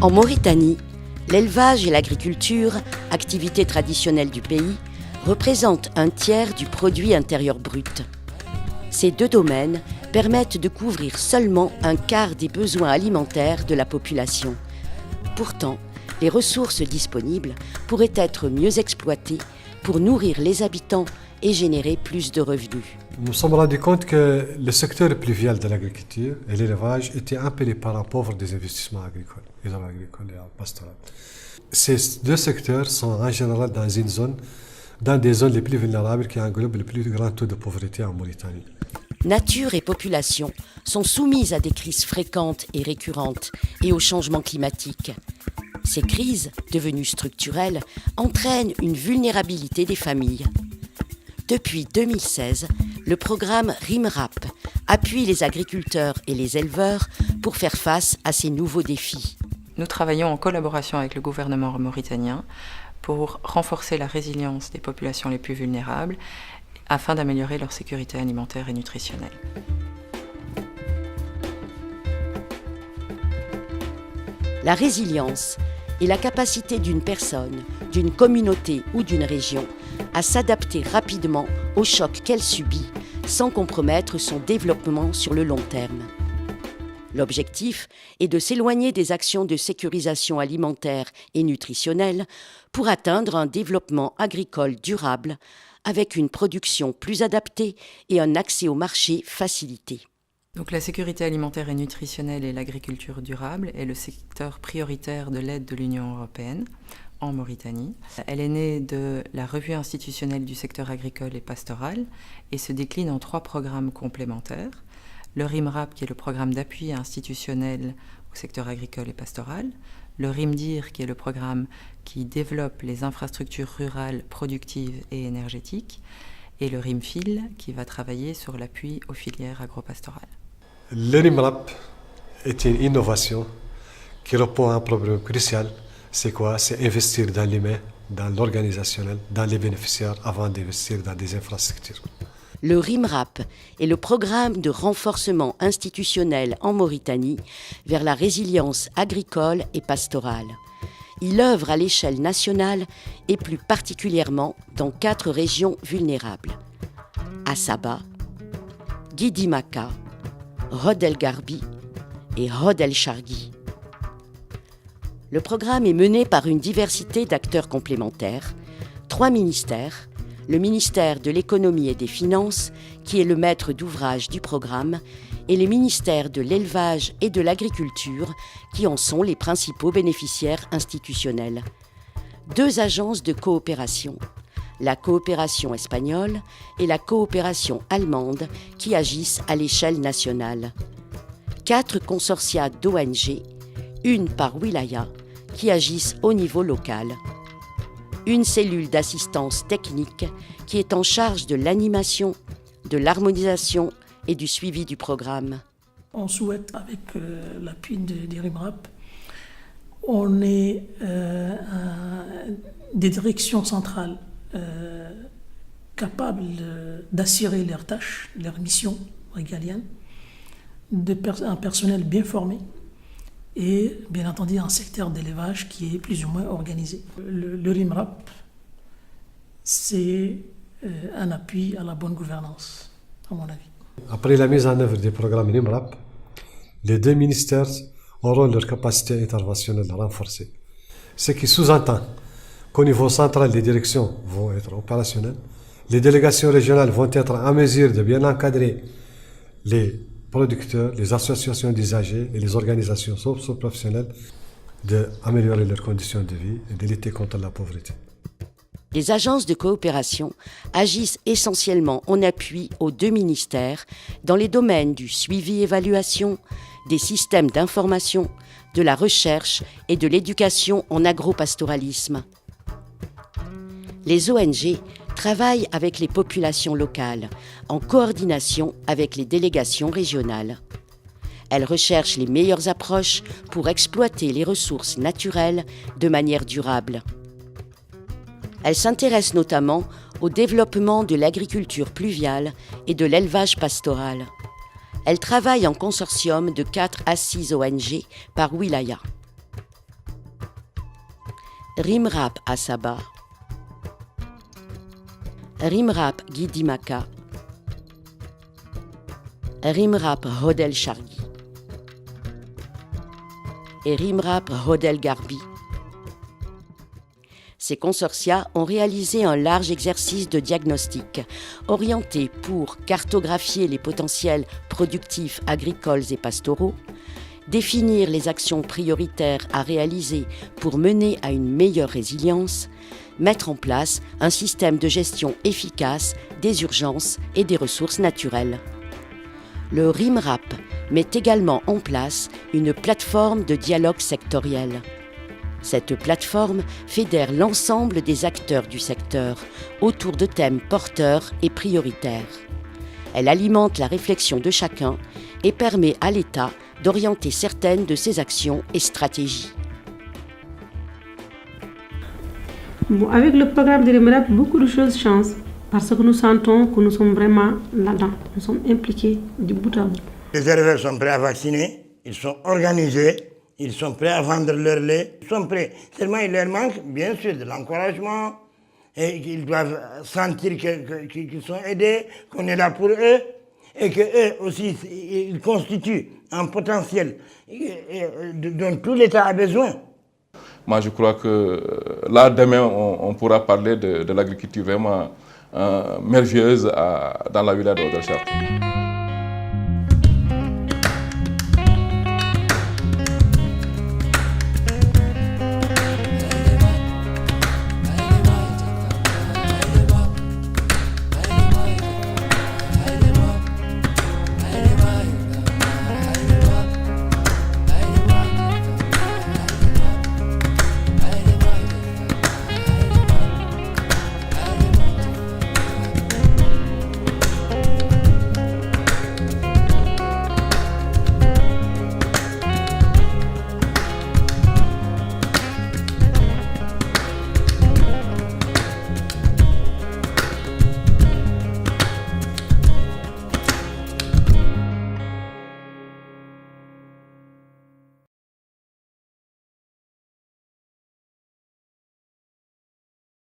En Mauritanie, l'élevage et l'agriculture, activités traditionnelles du pays, représentent un tiers du produit intérieur brut. Ces deux domaines permettent de couvrir seulement un quart des besoins alimentaires de la population. Pourtant, les ressources disponibles pourraient être mieux exploitées pour nourrir les habitants et générer plus de revenus. Nous nous sommes rendus compte que le secteur pluvial de l'agriculture et l'élevage était un peu les parents pauvres des investissements agricoles, agricoles et pastoraux. Ces deux secteurs sont en général dans des zones les plus vulnérables qui englobent le plus grand taux de pauvreté en Mauritanie. Nature et population sont soumises à des crises fréquentes et récurrentes et au changement climatique. Ces crises, devenues structurelles, entraînent une vulnérabilité des familles. Depuis 2016, le programme RIMRAP appuie les agriculteurs et les éleveurs pour faire face à ces nouveaux défis. Nous travaillons en collaboration avec le gouvernement mauritanien pour renforcer la résilience des populations les plus vulnérables afin d'améliorer leur sécurité alimentaire et nutritionnelle. La résilience est la capacité d'une personne, d'une communauté ou d'une région à s'adapter rapidement au choc qu'elle subit sans compromettre son développement sur le long terme. L'objectif est de s'éloigner des actions de sécurisation alimentaire et nutritionnelle pour atteindre un développement agricole durable avec une production plus adaptée et un accès au marché facilité. Donc la sécurité alimentaire et nutritionnelle et l'agriculture durable est le secteur prioritaire de l'aide de l'Union européenne en Mauritanie. Elle est née de la revue institutionnelle du secteur agricole et pastoral et se décline en 3 programmes complémentaires. Le RIMRAP, qui est le programme d'appui institutionnel au secteur agricole et pastoral, le RIMDIR, qui est le programme qui développe les infrastructures rurales productives et énergétiques, et le RIMFIL, qui va travailler sur l'appui aux filières agropastorales. Le RIMRAP est une innovation qui répond à un problème crucial. C'est quoi? C'est investir dans l'humain, dans l'organisationnel, dans les bénéficiaires avant d'investir dans des infrastructures. Le RIMRAP est le programme de renforcement institutionnel en Mauritanie vers la résilience agricole et pastorale. Il œuvre à l'échelle nationale et plus particulièrement dans 4 régions vulnérables. Assaba, Guidimaka, Rod El Garbi et Rod El Chargui. Le programme est mené par une diversité d'acteurs complémentaires, 3 ministères, le ministère de l'économie et des finances, qui est le maître d'ouvrage du programme, et les ministères de l'élevage et de l'agriculture, qui en sont les principaux bénéficiaires institutionnels. 2 agences de coopération, la coopération espagnole et la coopération allemande, qui agissent à l'échelle nationale. 4 consortia d'ONG, une par wilaya, qui agissent au niveau local. Une cellule d'assistance technique qui est en charge de l'animation, de l'harmonisation et du suivi du programme. On souhaite, avec l'appui de RIMRAP, on ait des directions centrales capables d'assurer leurs tâches, leurs missions régaliennes, un personnel bien formé, et bien entendu un secteur d'élevage qui est plus ou moins organisé. Le RIMRAP, c'est un appui à la bonne gouvernance, à mon avis. Après la mise en œuvre du programme RIMRAP, les 2 ministères auront leur capacité interventionnelle renforcée. Ce qui sous-entend qu'au niveau central, les directions vont être opérationnelles, les délégations régionales vont être en mesure de bien encadrer les producteurs, les associations d'usagers et les organisations socio-professionnelles d'améliorer leurs conditions de vie et de lutter contre la pauvreté. Les agences de coopération agissent essentiellement en appui aux 2 ministères dans les domaines du suivi-évaluation, des systèmes d'information, de la recherche et de l'éducation en agropastoralisme. Les ONG travaillent avec les populations locales, en coordination avec les délégations régionales. Elles recherchent les meilleures approches pour exploiter les ressources naturelles de manière durable. Elles s'intéressent notamment au développement de l'agriculture pluviale et de l'élevage pastoral. Elles travaillent en consortium de 4 à 6 ONG par wilaya. Rimrap Asaba, Rimrap Guidimaka, Rimrap Hodel Chargui et Rimrap Hodel Garbi. Ces consortia ont réalisé un large exercice de diagnostic orienté pour cartographier les potentiels productifs agricoles et pastoraux, définir les actions prioritaires à réaliser pour mener à une meilleure résilience, mettre en place un système de gestion efficace des urgences et des ressources naturelles. Le Rimrap met également en place une plateforme de dialogue sectoriel. Cette plateforme fédère l'ensemble des acteurs du secteur autour de thèmes porteurs et prioritaires. Elle alimente la réflexion de chacun et permet à l'État d'orienter certaines de ses actions et stratégies. Bon, avec le programme de Rimrap, beaucoup de choses changent parce que nous sentons que nous sommes vraiment là-dedans. Nous sommes impliqués du bout à bout. Les éleveurs sont prêts à vacciner, ils sont organisés, ils sont prêts à vendre leur lait, ils sont prêts. Seulement, il leur manque, bien sûr, de l'encouragement et qu'ils doivent sentir qu'ils sont aidés, qu'on est là pour eux et qu'eux aussi, ils constituent un potentiel dont tout l'État a besoin. Moi, je crois que là, demain, on pourra parler de l'agriculture vraiment merveilleuse dans la wilaya de Hodel Chargui.